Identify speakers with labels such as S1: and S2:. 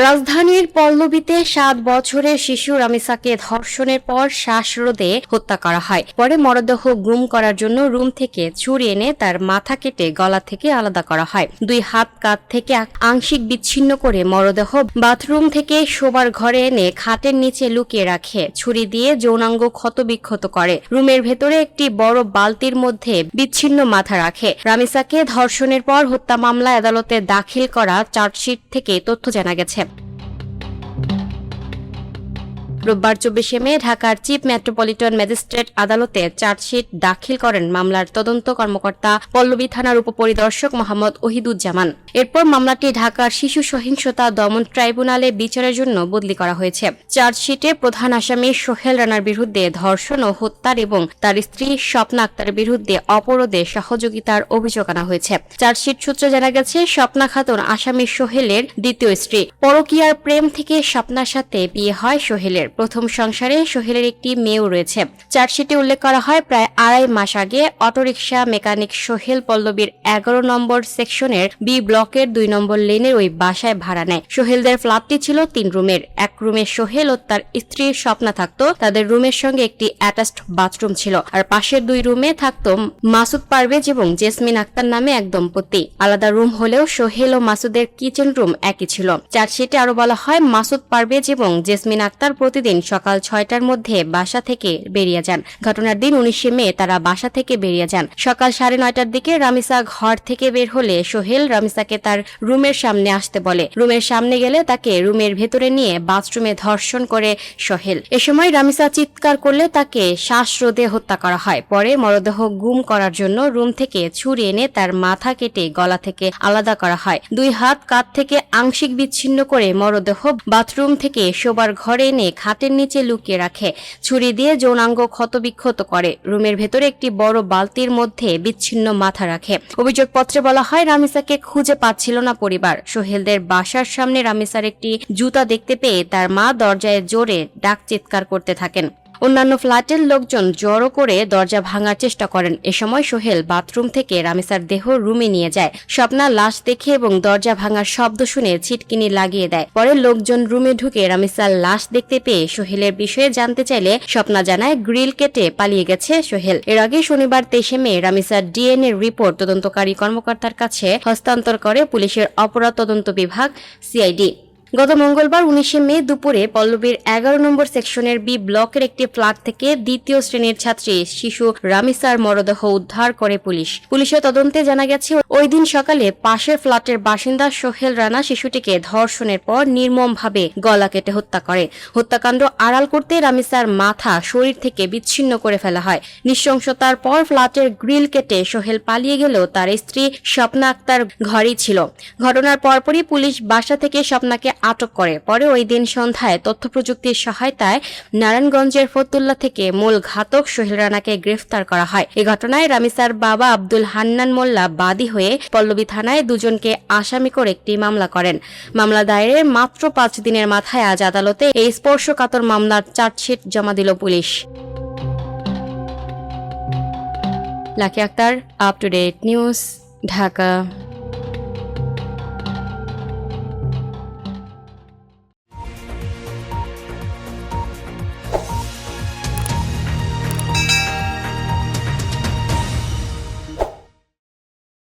S1: রাজধানীর পল্লবীতে 7 বছরের শিশু রামিসাকে ধর্ষণের পর শ্বাসরোধে হত্যা করা হয়। পরে মরদেহ গুম করার জন্য রুম থেকে ছুরি এনে তার মাথা কেটে গলা থেকে আলাদা করা হয়। 2 হাত কাঁধ থেকে আংশিক বিচ্ছিন্ন করে মরদেহ বাথরুম থেকে শোবার ঘরে এনে খাটের নিচে লুকিয়ে রাখে। ছুরি দিয়ে যৌনাঙ্গ ক্ষতবিক্ষত করে। রুমের ভেতরে একটি বড় বালতির মধ্যে বিচ্ছিন্ন মাথা রাখে। রামিসাকে ধর্ষণের পর হত্যা মামলায় আদালতে দাখিল করা চার্জশিট থেকে তথ্য জানা গেছে। রোববার 24 মে ঢাকার চিফ মেট্রোপলিটন ম্যাজিস্ট্রেট আদালতে চার্জশিট দাখিল করেন মামলার তদন্ত কর্মকর্তা পল্লবী থানার উপপরিদর্শক মোহাম্মদ ওহিদুজ্জামান। এরপর মামলাটি ঢাকার শিশু সহিংসতা দমন ট্রাইব্যুনালে বিচারের জন্য বদলি করা হয়েছে। চার্জশিটে প্রধান আসামি সোহেল রানার বিরুদ্ধে ধর্ষণ ও হত্যার এবং তার স্ত্রী স্বপ্না আক্তারের বিরুদ্ধে অপরাধে সহযোগিতার অভিযোগ আনা হয়েছে। চার্জশিট সূত্রে জানা গেছে, স্বপ্না খাতুন আসামি সোহেলের দ্বিতীয় স্ত্রী। পরকীয়ার প্রেম থেকে স্বপ্নার সাথে বিয়ে হয় সোহেলের। প্রথম সংসারে সোহেলের একটি মেয়েও রয়েছে। চার্জশিটে উল্লেখ করা হয়, প্রায় 2.5 মাস আগে অটোরিকশা মেকানিক সোহেল পল্লবীর 11 নম্বর সেকশনের বি ব্লকের 2 নম্বর লেনের ওই বাসায় ভাড়া নেয়। সোহেলদের ফ্ল্যাটটি ছিল 3 রুমের। এক রুমে সোহেল ও তার স্ত্রী স্বপ্না থাকত। তাদের রুমের সঙ্গে একটি অ্যাটাচড বাথরুম ছিল। আর পাশের 2 রুমে থাকত মাসুদ পারভেজ এবং জেসমিন আক্তার নামে এক দম্পতি। আলাদা রুম হলেও সোহেল ও মাসুদের কিচেন রুম একই ছিল। চার্জশিটে আরো বলা হয়, মাসুদ পারভেজ এবং জেসমিন আক্তার প্রতিদিন সকাল 6টার মধ্যে বাসা থেকে বেরিয়ে যান। ঘটনার দিন 19 মে তারা বাসা থেকে বেরিয়ে যান। সকাল 9:30টার দিকে রামিসা ঘর থেকে বের হলে সোহেল রামিসাকে তার রুমের সামনে আসতে বলে। রুমের সামনে গেলে তাকে রুমের ভেতরে নিয়ে বাথরুমে ধর্ষণ করে সোহেল। এ সময় রামিসা চিৎকার করলে তাকে শ্বাসরোধে হত্যা করা হয়। পরে মরদেহ গুম করার জন্য রুম থেকে ছুরি এনে তার মাথা কেটে গলা থেকে আলাদা করা হয়। 2 হাত কাঁধ থেকে আংশিক বিচ্ছিন্ন করে মরদেহ বাথরুম থেকে শোবার ঘরে এনে খাটের নিচে লুকিয়ে রাখে। ছুরি দিয়ে যৌনাঙ্গ ক্ষতবিক্ষত করে। রুমের ভেতরে একটি বড় বালতির মধ্যে বিচ্ছিন্ন মাথা রাখে। অভিযোগপত্রে বলা হয়, রামিসাকে খুঁজে পাচ্ছিল না পরিবার। সোহেলদের বাসার সামনে রামিসার একটি জুতা দেখতে পেয়ে তার মা দরজায় জোরে ডাক চিৎকার করতে থাকেন। অন্যান্য ফ্ল্যাটের লোকজন জড়ো করে দরজা ভাঙার চেষ্টা করেন। এ সময় সোহেল বাথরুম থেকে রামিসার দেহ রুমে নিয়ে যায়। স্বপ্না লাশ দেখে এবং দরজা ভাঙার শব্দ শুনে ছিটকিনি লাগিয়ে দেয়। পরে লোকজন রুমে ঢুকে রামিসার লাশ দেখতে পেয়ে সোহেলের বিষয়ে জানতে চাইলে স্বপ্না জানায়, গ্রিল কেটে পালিয়ে গেছে সোহেল। এর আগে শনিবার 23 মে রামিসার ডিএনএ রিপোর্ট তদন্তকারী কর্মকর্তার কাছে হস্তান্তর করে পুলিশের অপরাধ তদন্ত বিভাগ সিআইডি। গত মঙ্গলবার 19 মে দুপুরে পল্লবীর 11 নম্বর সেকশনের বি ব্লকের একটি ফ্ল্যাট থেকে দ্বিতীয় শ্রেণীর ছাত্রী শিশু রামিসার মরদেহ উদ্ধার করে পুলিশ। পুলিশের তদন্তে জানা গেছে, ওই দিন সকালে পাশের ফ্ল্যাটের বাসিন্দা সোহেল রানা শিশুটিকে ধর্ষণের পর নির্মমভাবে গলা কেটে হত্যা করে। হত্যাকাণ্ড আড়াল করতে রামিসার মাথা শরীর থেকে বিচ্ছিন্ন করে ফেলা হয়। নৃশংসতার পর ফ্ল্যাটের গ্রিল কেটে সোহেল পালিয়ে গেলেও তার স্ত্রী স্বপ্না আক্তার ঘরেই ছিল। ঘটনার পরপরই পুলিশ বাসা থেকে স্বপ্নাকে আটক করে। পরে ওই দিন সন্ধ্যায় তথ্য প্রযুক্তির সহায়তায় নারায়ণগঞ্জের ফতুল্লা থেকে মূল ঘাতক সোহেল রানাকে গ্রেফতার করা হয়। এই ঘটনায় রামিসার বাবা আব্দুল হান্নান মোল্লা বাদী হয়ে পল্লবী থানায় দুজনকে আসামি করে একটি মামলা করেন। মামলা দায়েরের মাত্র 5 দিনের মাথায় আজ আদালতে এই স্পর্শকাতর মামলার চার্জশিট জমা দিল পুলিশ। Lucky Akter, up to date news, Dhaka.